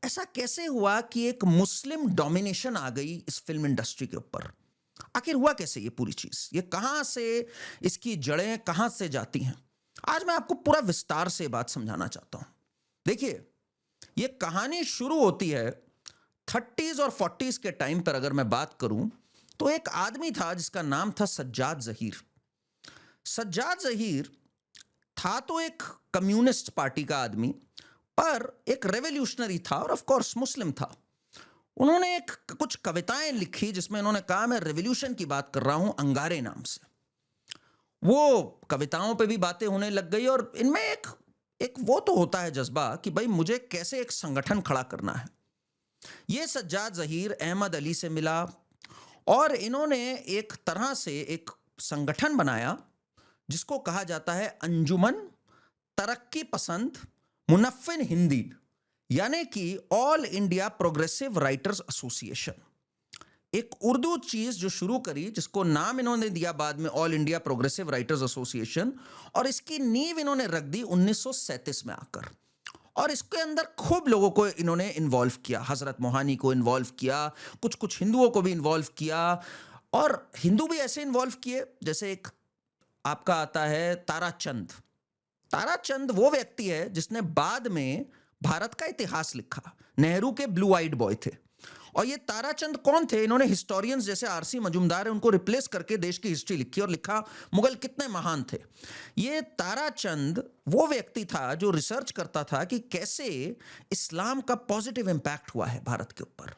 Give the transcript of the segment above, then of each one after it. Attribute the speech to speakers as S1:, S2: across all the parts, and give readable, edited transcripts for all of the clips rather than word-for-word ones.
S1: ऐसा कैसे हुआ कि एक मुस्लिम डोमिनेशन आ गई इस फिल्म इंडस्ट्री के ऊपर? आखिर हुआ कैसे ये पूरी चीज? ये कहां से, इसकी जड़ें कहां से जाती हैं? आज मैं आपको पूरा विस्तार से ये बात समझाना चाहता हूं। देखिए, ये कहानी शुरू होती है 30s और 40s के टाइम पर। अगर मैं बात करूं तो एक आदमी था जिसका नाम था सज्जाद जहीर। सज्जाद जहीर था तो एक कम्युनिस्ट पार्टी का आदमी, पर एक रेवोल्यूशनरी था और ऑफ कोर्स मुस्लिम था। उन्होंने एक कुछ कविताएं लिखी जिसमें उन्होंने कहा, मैं रेवोल्यूशन की बात कर रहा हूं, अंगारे नाम से। वो कविताओं पे भी बातें होने लग गई और इनमें एक एक वो तो होता है जज्बा कि भाई मुझे कैसे एक संगठन खड़ा करना है। ये सज्जाद जहीर अहमद अली से मिला और इन्होंने एक तरह से एक संगठन बनाया जिसको कहा जाता है अंजुमन तरक्की पसंद मुनफ्फिन हिंदी, यानी कि all India progressive writers association. एक उर्दू चीज जो शुरू करी जिसको नाम इन्होंने दिया बाद में all India progressive writers association, और इसकी नींव इन्होंने रख दी 1937 में आकर। और इसके अंदर खूब लोगों को इन्होंने इन्वॉल्व किया, हजरत मोहानी को इन्वॉल्व किया, कुछ कुछ हिंदुओं को भी इन्वॉल्व किया। और हिंदू भी ऐसे इन्वॉल्व किए जैसे एक आपका आता है ताराचंद। ताराचंद वो व्यक्ति है जिसने बाद में भारत का इतिहास लिखा, नेहरू के ब्लू आइड बॉय थे। और ये ताराचंद कौन थे? इन्होंने हिस्टोरियंस जैसे आरसी मजूमदार है उनको रिप्लेस करके देश की हिस्ट्री लिखी और लिखा मुगल कितने महान थे। ये ताराचंद वो व्यक्ति था जो रिसर्च करता था कि कैसे इस्लाम का पॉजिटिव इंपैक्ट हुआ है भारत के ऊपर।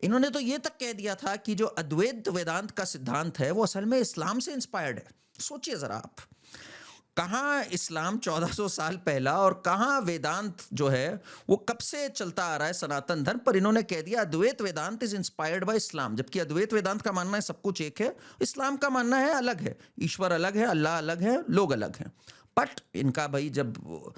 S1: इन्होंने तो ये तक कह दिया था कि जो अद्वैत वेदांत का सिद्धांत है वो असल में इस्लाम से इंस्पायर्ड है। सोचिए जरा आप, कहाँ इस्लाम 1400 साल पहला और कहाँ वेदांत जो है वो कब से चलता आ रहा है, सनातन धर्म। पर इन्होंने कह दिया अद्वैत वेदांत इज इंस्पायर्ड बाय इस्लाम, जबकि अद्वैत वेदांत का मानना है सब कुछ एक है, इस्लाम का मानना है अलग है, ईश्वर अलग है, अल्लाह अलग है, लोग अलग हैं। बट इनका भाई जब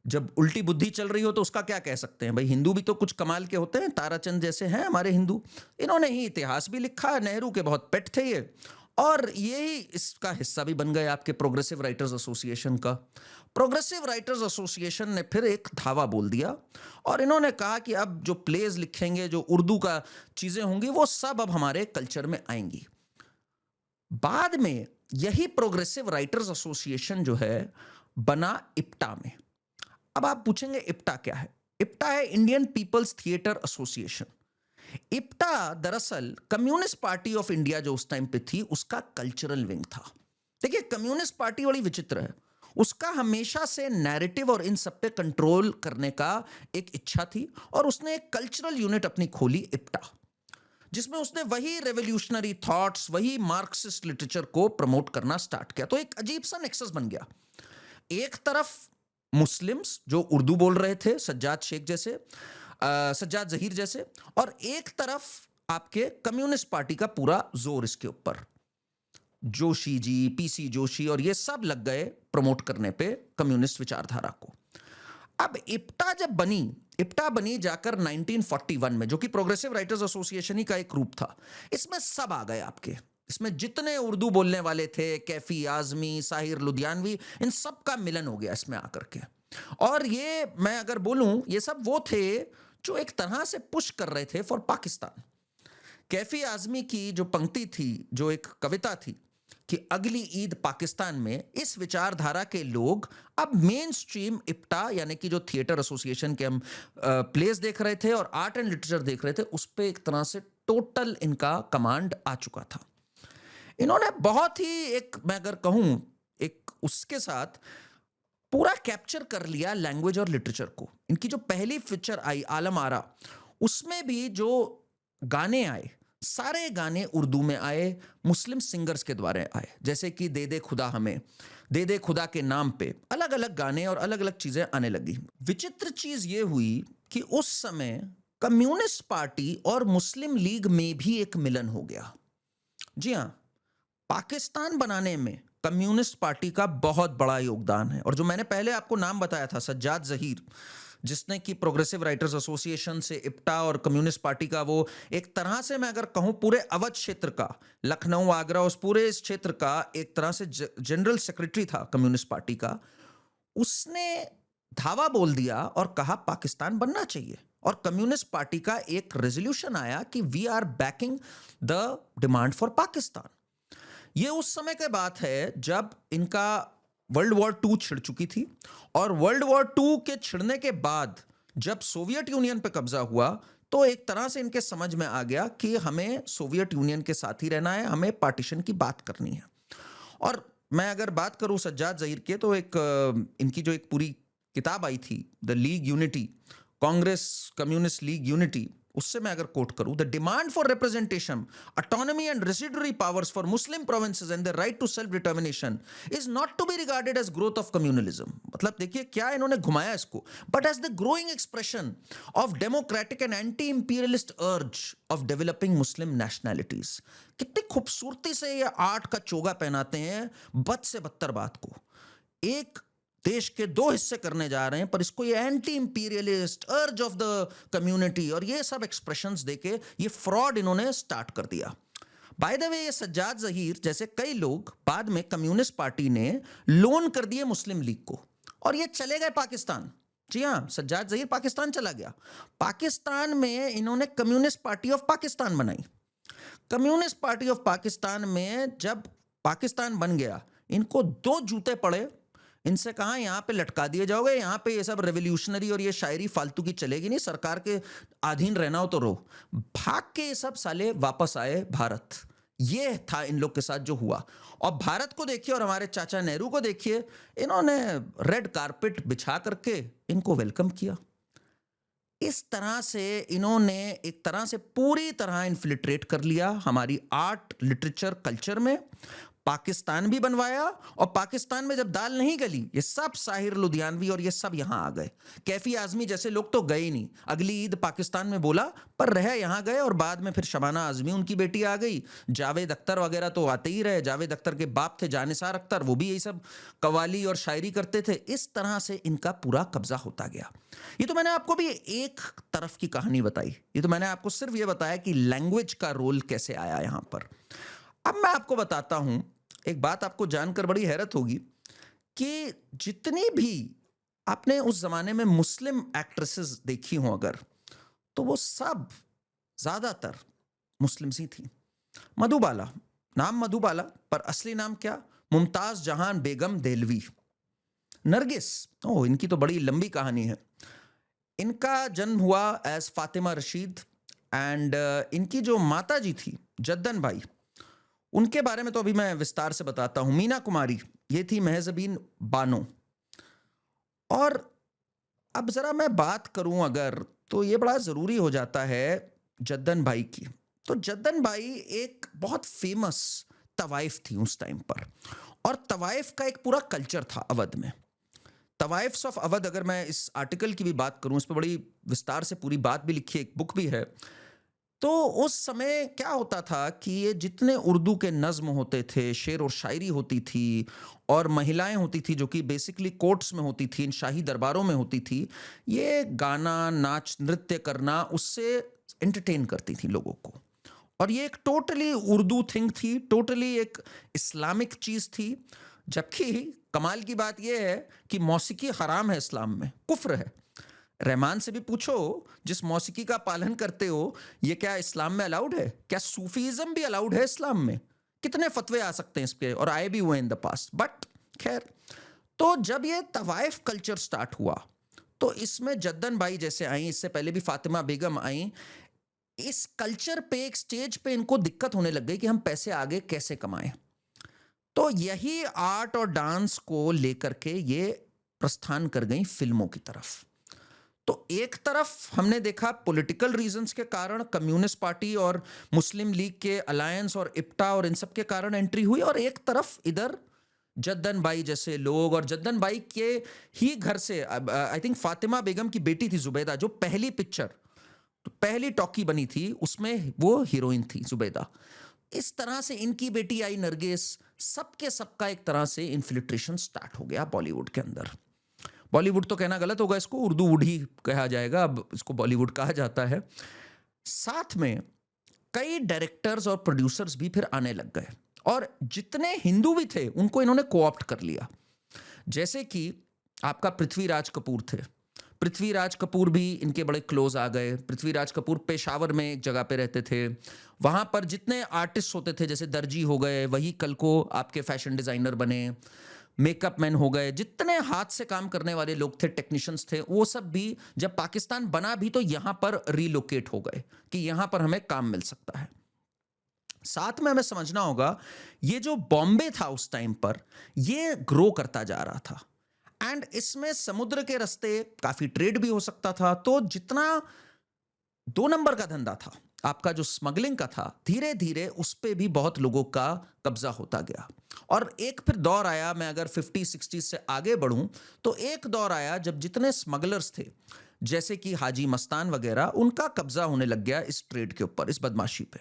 S1: जब उल्टी बुद्धि चल रही हो तो उसका क्या कह सकते हैं भाई, हिंदू भी तो कुछ कमाल के होते हैं, ताराचंद जैसे हैं हमारे हिंदू। इन्होंने ही इतिहास भी लिखा, नेहरू के बहुत पेट थे ये, और यही इसका हिस्सा भी बन गए आपके प्रोग्रेसिव राइटर्स एसोसिएशन का। प्रोग्रेसिव राइटर्स एसोसिएशन ने फिर एक धावा बोल दिया और इन्होंने कहा कि अब जो प्लेज लिखेंगे, जो उर्दू का चीजें होंगी, वो सब अब हमारे कल्चर में आएंगी। बाद में यही प्रोग्रेसिव राइटर्स एसोसिएशन जो है बना इप्टा में। अब आप पूछेंगे इप्टा क्या है? इप्टा है Indian People's Theatre Association. IPTA दरअसल कम्युनिस्ट पार्टी ऑफ इंडिया जो उस टाइम पे थी उसका कल्चरल विंग था। देखिए, कम्युनिस्ट पार्टी बड़ी विचित्र है, उसका हमेशा से नैरेटिव और इन सब पे कंट्रोल करने का एक इच्छा थी और उसने एक कल्चरल यूनिट अपनी खोली इप्टा, जिसमें उसने वही रेवोल्यूशनरी थॉट्स, वही मार्क्सिस्ट लिटरेचर को प्रमोट करना स्टार्ट किया। तो एक अजीब सा नेक्सस बन गया। एक तरफ मुस्लिम्स जो उर्दू बोल रहे थे, सज्जाद शेख जैसे, सज्जाद जहीर जैसे, और एक तरफ आपके कम्युनिस्ट पार्टी का पूरा जोर इसके ऊपर, जोशी जी, पीसी जोशी और ये सब लग गए प्रमोट करने पे कम्युनिस्ट विचारधारा को। अब इप्टा जब बनी, इप्टा बनी जाकर 1941 में, जो कि प्रोग्रेसिव राइटर्स एसोसिएशन ही का एक रूप था। इसमें सब आ गए आपके, इसमें जितने उर्दू बोलने वाले थे, कैफी आजमी, साहिर लुधियानवी, इन सब का मिलन हो गया इसमें आकर के। और ये मैं अगर बोलूं, ये सब वो थे जो एक तरह से पुश कर रहे थे फॉर पाकिस्तान। कैफी आजमी की जो पंक्ति थी, जो एक कविता थी कि अगली ईद पाकिस्तान में, इस विचारधारा के लोग अब मेन स्ट्रीम इप्टा यानी कि जो थिएटर एसोसिएशन के हम प्लेस देख रहे थे और आर्ट एंड लिटरेचर देख रहे थे, उस पर एक तरह से टोटल इनका कमांड आ चुका था। इन्होंने बहुत ही एक, मैं अगर कहूं, एक उसके साथ पूरा कैप्चर कर लिया लैंग्वेज और लिटरेचर को। इनकी जो पहली पिक्चर आई आलम आरा, उसमें भी जो गाने आए, सारे गाने उर्दू में आए, मुस्लिम सिंगर्स के द्वारा आए, जैसे कि दे दे खुदा हमें, दे दे खुदा के नाम पे अलग अलग गाने और अलग अलग चीजें आने लगी। विचित्र चीज ये हुई कि उस समय कम्युनिस्ट पार्टी और मुस्लिम लीग में भी एक मिलन हो गया। जी हाँ, पाकिस्तान बनाने में कम्युनिस्ट पार्टी का बहुत बड़ा योगदान है। और जो मैंने पहले आपको नाम बताया था, सज्जाद जहीर, जिसने कि प्रोग्रेसिव राइटर्स एसोसिएशन से इप्टा और कम्युनिस्ट पार्टी का वो एक तरह से, मैं अगर कहूं, पूरे अवध क्षेत्र का, लखनऊ, आगरा, उस पूरे इस क्षेत्र का एक तरह से जनरल सेक्रेटरी था कम्युनिस्ट पार्टी का। उसने धावा बोल दिया और कहा पाकिस्तान बनना चाहिए। और कम्युनिस्ट पार्टी का एक रेजोल्यूशन आया कि we are backing the demand for Pakistan. ये उस समय की बात है जब इनका वर्ल्ड वॉर टू छिड़ चुकी थी, और वर्ल्ड वॉर टू के छिड़ने के बाद जब सोवियत यूनियन पे कब्जा हुआ तो एक तरह से इनके समझ में आ गया कि हमें सोवियत यूनियन के साथ ही रहना है, हमें पार्टीशन की बात करनी है। और मैं अगर बात करूं सज्जाद ज़हीर के, तो एक इनकी जो एक पूरी किताब आई थी, the league unity, Congress communist league unity, उससे मैं अगर कोट करूं, the demand for representation, autonomy and residuary powers for Muslim provinces and the right to self determination is not to be regarded as growth of communalism. मतलब देखिए क्या इन्होंने घुमाया इसको, but as the growing expression of democratic and anti imperialist urge of developing Muslim nationalities. कितनी खूबसूरती से ये आर्ट का चोगा पहनाते हैं बद से बदतर बात को। एक देश के दो हिस्से करने जा रहे हैं, पर इसको ये anti imperialist urge of the community और ये सब एक्सप्रेशंस देके ये फ्रॉड इन्होंने स्टार्ट कर दिया। बाय द वे, ये सज्जाद ज़हीर जैसे कई लोग बाद में कम्युनिस्ट पार्टी ने लोन कर दिए मुस्लिम लीग को, और ये चले गए पाकिस्तान। जी हाँ, सज्जाद ज़हीर पाकिस्तान चला गया। पाकिस्तान में इन्होंने कम्युनिस्ट पार्टी ऑफ पाकिस्तान बनाई। कम्युनिस्ट पार्टी ऑफ पाकिस्तान में जब पाकिस्तान बन गया, इनको दो जूते पड़े। इनसे कहा यहाँ पे लटका दिए जाओगे, यहाँ पे ये सब रेवोल्यूशनरी और ये शायरी फालतू की चलेगी नहीं, सरकार के अधीन रहना हो तो रहो। भाग के ये सब साले वापस आए भारत। ये था इन लोग के साथ जो हुआ। और भारत को देखिए और हमारे चाचा नेहरू को देखिए, इन्होंने रेड कारपेट बिछा करके इनको वेलकम किया। इस तरह से इन्होंने एक तरह से पूरी तरह इन्फिल्ट्रेट कर लिया हमारी आर्ट, लिटरेचर, कल्चर में। पाकिस्तान भी बनवाया, और पाकिस्तान में जब दाल नहीं गली, ये सब साहिर लुधियानवी और ये सब यहां आ गए। कैफी आजमी जैसे लोग तो गए ही नहीं। अगली ईद पाकिस्तान में बोला, पर रह यहां गए, और बाद में फिर शबाना आजमी उनकी बेटी आ गई। जावेद अख्तर वगैरह तो आते ही रहे। जावेद अख्तर के बाप थे जानिसार अख्तर, वो भी यही सब कवाली और शायरी करते थे। इस तरह से इनका पूरा कब्जा होता गया। ये तो मैंने आपको भी एक तरफ की कहानी बताई, ये तो मैंने आपको सिर्फ ये बताया कि लैंग्वेज का रोल कैसे आया यहां पर। अब मैं आपको बताता हूं एक बात, आपको जानकर बड़ी हैरत होगी कि जितनी भी आपने उस जमाने में मुस्लिम एक्ट्रेसेस देखी हो अगर, तो वो सब ज्यादातर मुस्लिम्स ही थी। मधुबाला, नाम मधुबाला, पर असली नाम क्या? मुमताज जहान बेगम देलवी। नरगिस, ओह इनकी तो बड़ी लंबी कहानी है। इनका जन्म हुआ एज फातिमा रशीद, एंड इनकी जो माता जी थी जद्दन बाई, उनके बारे में तो अभी मैं विस्तार से बताता हूं। मीना कुमारी, ये थी महजबीन बानो। और अब जरा मैं बात करूं अगर, तो ये बड़ा जरूरी हो जाता है जद्दन बाई की। तो जद्दन बाई एक बहुत फेमस तवाइफ थी उस टाइम पर, और तवाइफ का एक पूरा कल्चर था अवध में। तवाइफ्स ऑफ अवध, अगर मैं इस आर्टिकल की भी बात करूं, इस पर बड़ी विस्तार से पूरी बात भी लिखी है, एक बुक भी है। तो उस समय क्या होता था कि ये जितने उर्दू के नज्म होते थे, शेर और शायरी होती थी, और महिलाएं होती थी जो कि बेसिकली कोर्ट्स में होती थी, इन शाही दरबारों में होती थी, ये गाना, नाच, नृत्य करना, उससे एंटरटेन करती थी लोगों को। और ये एक टोटली उर्दू थिंग थी, टोटली एक इस्लामिक चीज थी। जबकि कमाल की बात यह है कि मौसीकी हराम है इस्लाम में, कुफ्र है। रहमान से भी पूछो, जिस मौसीकी का पालन करते हो, ये क्या इस्लाम में अलाउड है? क्या सूफीज्म भी अलाउड है इस्लाम में? कितने फतवे आ सकते हैं इस पे, और आए भी हुए इन द पास्ट। बट खैर, तो जब ये तवाइफ कल्चर स्टार्ट हुआ, तो इसमें जद्दन बाई जैसे आई, इससे पहले भी फातिमा बेगम आई। इस कल्चर पे, एक स्टेज पे इनको दिक्कत होने लग गई कि हम पैसे आगे कैसे कमाएं। तो यही आर्ट और डांस को लेकर के ये प्रस्थान कर गई फिल्मों की तरफ। तो एक तरफ हमने देखा पॉलिटिकल रीजंस के कारण कम्युनिस्ट पार्टी और मुस्लिम लीग के अलायंस और इप्टा और इन सब के कारण एंट्री हुई, और एक तरफ इधर जद्दन बाई जैसे लोग, और जद्दन बाई के ही घर से आई थिंक फातिमा बेगम की बेटी थी जुबैदा, जो पहली पिक्चर, तो पहली टॉकी बनी थी, उसमें वो हीरोइन थी जुबैदा। इस तरह से इनकी बेटी आई नरगिस, सबके सबका एक तरह से इन्फिल्ट्रेशन स्टार्ट हो गया बॉलीवुड के अंदर। बॉलीवुड तो कहना गलत होगा, इसको उर्दू वुड ही कहा जाएगा, अब इसको बॉलीवुड कहा जाता है। साथ में कई डायरेक्टर्स और प्रोड्यूसर्स भी फिर आने लग गए, और जितने हिंदू भी थे उनको इन्होंने कोऑप्ट कर लिया। जैसे कि आपका पृथ्वीराज कपूर थे। पृथ्वीराज कपूर भी इनके बड़े क्लोज आ गए। पृथ्वीराज कपूर पेशावर में एक जगह पे रहते थे। वहाँ पर जितने आर्टिस्ट होते थे, जैसे दर्जी हो गए, वही कल को आपके फैशन डिज़ाइनर बने, मेकअप मैन हो गए, जितने हाथ से काम करने वाले लोग थे, टेक्नीशियंस थे, वो सब भी जब पाकिस्तान बना भी तो यहाँ पर रिलोकेट हो गए कि यहाँ पर हमें काम मिल सकता है। साथ में हमें समझना होगा, ये जो बॉम्बे था उस टाइम पर, ये ग्रो करता जा रहा था एंड इसमें समुद्र के रास्ते काफी ट्रेड भी हो सकता था। तो जितना 2 नंबर का धंधा था, आपका जो स्मगलिंग का था, धीरे धीरे उस पे भी बहुत लोगों का कब्जा होता गया। और एक फिर दौर आया, मैं अगर 50-60 से आगे बढ़ूं तो एक दौर आया जब जितने स्मगलर्स थे, जैसे कि हाजी मस्तान वगैरह, उनका कब्जा होने लग गया इस ट्रेड के ऊपर, इस बदमाशी पे।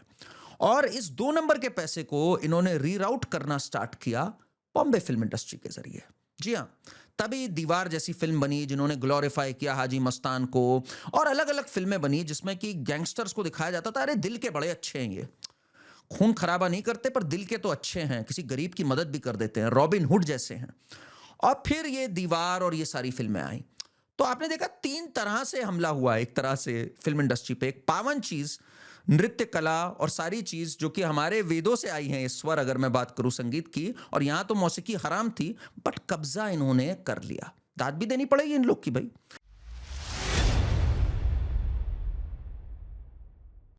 S1: और इस 2 नंबर के पैसे को इन्होंने रीराउट करना स्टार्ट किया बॉम्बे फिल्म इंडस्ट्री के जरिए। जी हाँ, तभी दीवार जैसी फिल्म बनी जिन्होंने ग्लोरीफाई किया हाजी मस्तान को, और अलग अलग फिल्में बनी जिसमें कि गैंगस्टर्स को दिखाया जाता था, अरे दिल के बड़े अच्छे हैं ये, खून खराबा नहीं करते पर दिल के तो अच्छे हैं, किसी गरीब की मदद भी कर देते हैं, रॉबिन हुड जैसे हैं। और फिर ये दीवार और ये सारी फिल्में आई। तो आपने देखा 3 तरह से हमला हुआ एक तरह से फिल्म इंडस्ट्री पे। एक पावन चीज नृत्य कला और सारी चीज जो कि हमारे वेदों से आई है, स्वर अगर मैं बात करूं संगीत की, और यहां तो मौसीकी हराम थी, बट कब्जा इन्होंने कर लिया। दाद भी देनी पड़ेगी इन लोग की भाई।